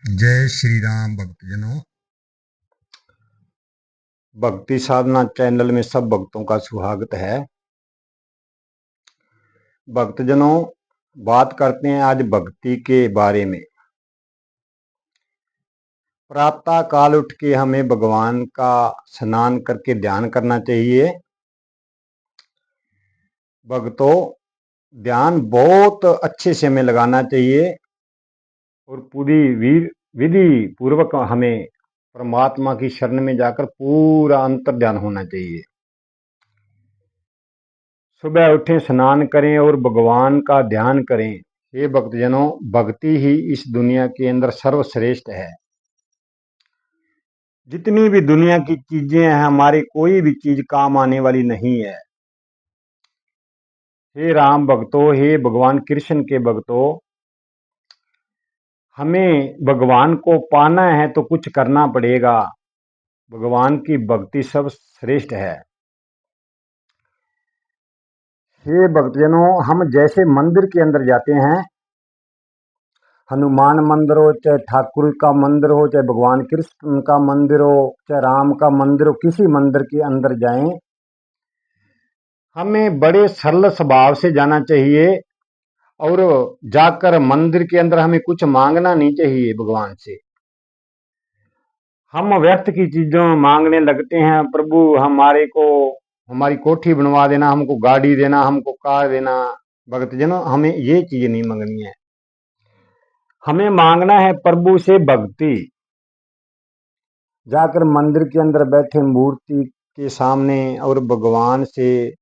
जय श्री राम भक्तजनों। भक्ति साधना चैनल में सब भक्तों का स्वागत है। भक्तजनों, बात करते हैं आज भक्ति के बारे में। प्रातः काल उठ के हमें भगवान का स्नान करके ध्यान करना चाहिए। भक्तों, ध्यान बहुत अच्छे से हमें लगाना चाहिए और पूरी विधि पूर्वक हमें परमात्मा की शरण में जाकर पूरा अंतर ध्यान होना चाहिए। सुबह उठें, स्नान करें और भगवान का ध्यान करें। हे भक्तजनों, भक्ति ही इस दुनिया के अंदर सर्वश्रेष्ठ है। जितनी भी दुनिया की चीजें हैं, हमारी कोई भी चीज काम आने वाली नहीं है। हे राम भक्तों, हे भगवान कृष्ण के भक्तों, हमें भगवान को पाना है तो कुछ करना पड़ेगा। भगवान की भक्ति सब श्रेष्ठ है। हे भक्तजनों, हम जैसे मंदिर के अंदर जाते हैं, हनुमान मंदिर हो, चाहे ठाकुर का मंदिर हो, चाहे भगवान कृष्ण का मंदिर हो, चाहे राम का मंदिर हो, किसी मंदिर के अंदर जाएं, हमें बड़े सरल स्वभाव से जाना चाहिए और जाकर मंदिर के अंदर हमें कुछ मांगना नहीं चाहिए भगवान से। हम व्यर्थ की चीजों मांगने लगते हैं, प्रभु हमारे को हमारी कोठी बनवा देना, हमको गाड़ी देना, हमको कार देना। भक्तजनों, हमें ये चीज नहीं मांगनी है। हमें मांगना है प्रभु से भक्ति। जाकर मंदिर के अंदर बैठे मूर्ति के सामने और भगवान से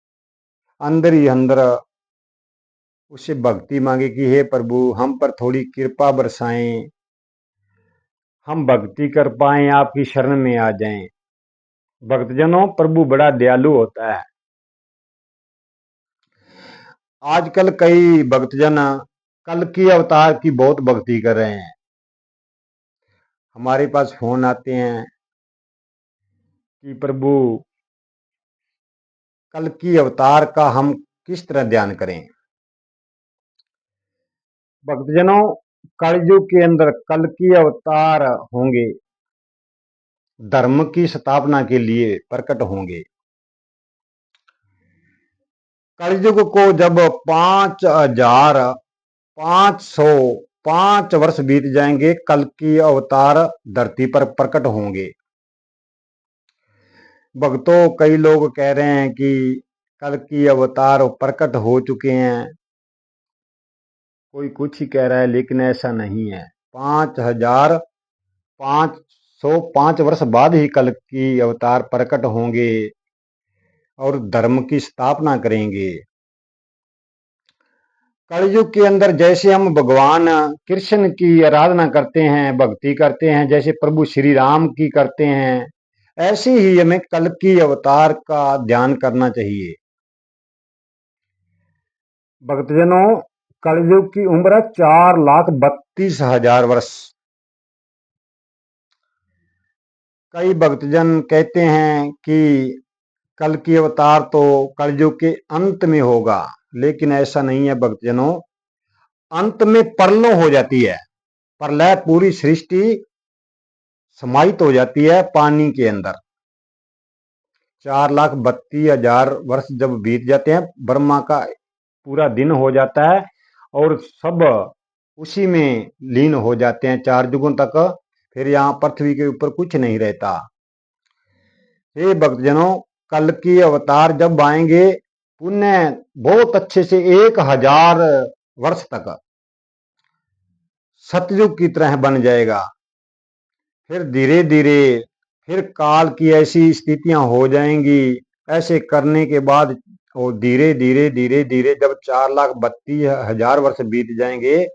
अंदर ही अंदर उससे भक्ति मांगे कि हे प्रभु, हम पर थोड़ी कृपा बरसाएं, हम भक्ति कर पाएं, आपकी शरण में आ जाएं। भक्तजनों, प्रभु बड़ा दयालु होता है। आजकल कई भक्तजन कल की अवतार की बहुत भक्ति कर रहे हैं। हमारे पास फोन आते हैं कि प्रभु कल की अवतार का हम किस तरह ध्यान करें। भक्तजनों, कलयुग के अंदर कल की अवतार होंगे, धर्म की स्थापना के लिए प्रकट होंगे। कलयुग को जब 5505 वर्ष बीत जाएंगे, कल की अवतार धरती पर प्रकट होंगे। भक्तों, कई लोग कह रहे हैं कि कल की अवतार प्रकट हो चुके हैं, कोई कुछ ही कह रहा है, लेकिन ऐसा नहीं है। 5505 वर्ष बाद ही कल की अवतार प्रकट होंगे और धर्म की स्थापना करेंगे। कलयुग के अंदर जैसे हम भगवान कृष्ण की आराधना करते हैं, भक्ति करते हैं, जैसे प्रभु श्री राम की करते हैं, ऐसे ही हमें कल की अवतार का ध्यान करना चाहिए। भक्तजनों, कलयुग की उम्र 4,32,000 वर्ष। कई भक्तजन कहते हैं कि कल की अवतार तो कलयुग के अंत में होगा, लेकिन ऐसा नहीं है भक्तजनों। अंत में प्रलय हो जाती है, प्रलय पूरी सृष्टि समाहित हो जाती है पानी के अंदर। 4,32,000 वर्ष जब बीत जाते हैं, ब्रह्मा का पूरा दिन हो जाता है और सब उसी में लीन हो जाते हैं 4 युगों तक। फिर यहाँ पृथ्वी के ऊपर कुछ नहीं रहता। हे भक्तजनों, कल की अवतार जब आएंगे, पुण्य बहुत अच्छे से 1,000 वर्ष तक सतयुग की तरह बन जाएगा। फिर धीरे धीरे फिर काल की ऐसी स्थितियां हो जाएंगी। ऐसे करने के बाद और धीरे धीरे धीरे धीरे जब 4,32,000 वर्ष बीत जाएंगे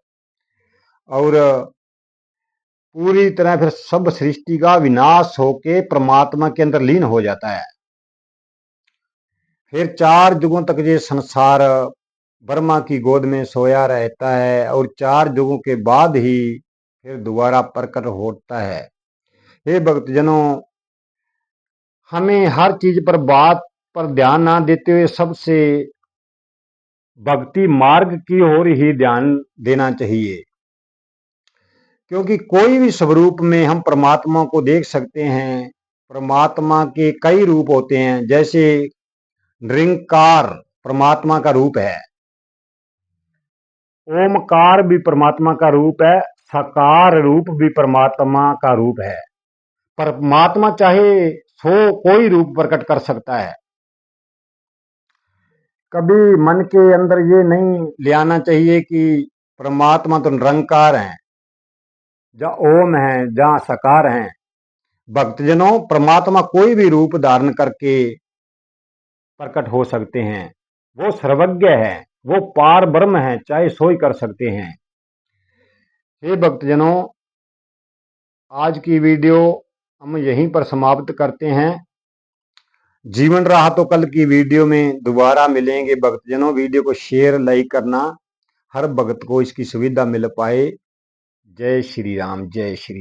और पूरी तरह फिर सब सृष्टि का विनाश होके परमात्मा के अंदर लीन हो जाता है। फिर 4 युगों तक ये संसार ब्रह्मा की गोद में सोया रहता है और 4 युगों के बाद ही फिर दोबारा प्रकट होता है। हे भक्तजनों, हमें हर चीज पर बात पर ध्यान ना देते हुए सबसे भक्ति मार्ग की ओर ही ध्यान देना चाहिए। क्योंकि कोई भी स्वरूप में हम परमात्मा को देख सकते हैं। परमात्मा के कई रूप होते हैं, जैसे निरंकार परमात्मा का रूप है, ओमकार भी परमात्मा का रूप है, साकार रूप भी परमात्मा का रूप है। परमात्मा चाहे सो कोई रूप प्रकट कर सकता है। कभी मन के अंदर ये नहीं ले आना चाहिए कि परमात्मा तो निरंकार है, जहाँ ओम है, जहाँ साकार है। भक्तजनों, परमात्मा कोई भी रूप धारण करके प्रकट हो सकते हैं। वो सर्वज्ञ है, वो पार ब्रह्म है, चाहे सो ही कर सकते हैं। हे भक्तजनों, आज की वीडियो हम यहीं पर समाप्त करते हैं। जीवन रहा तो कल की वीडियो में दोबारा मिलेंगे। भक्तजनों, वीडियो को शेयर लाइक करना, हर भक्त को इसकी सुविधा मिल पाए। जय श्री राम, जय श्री।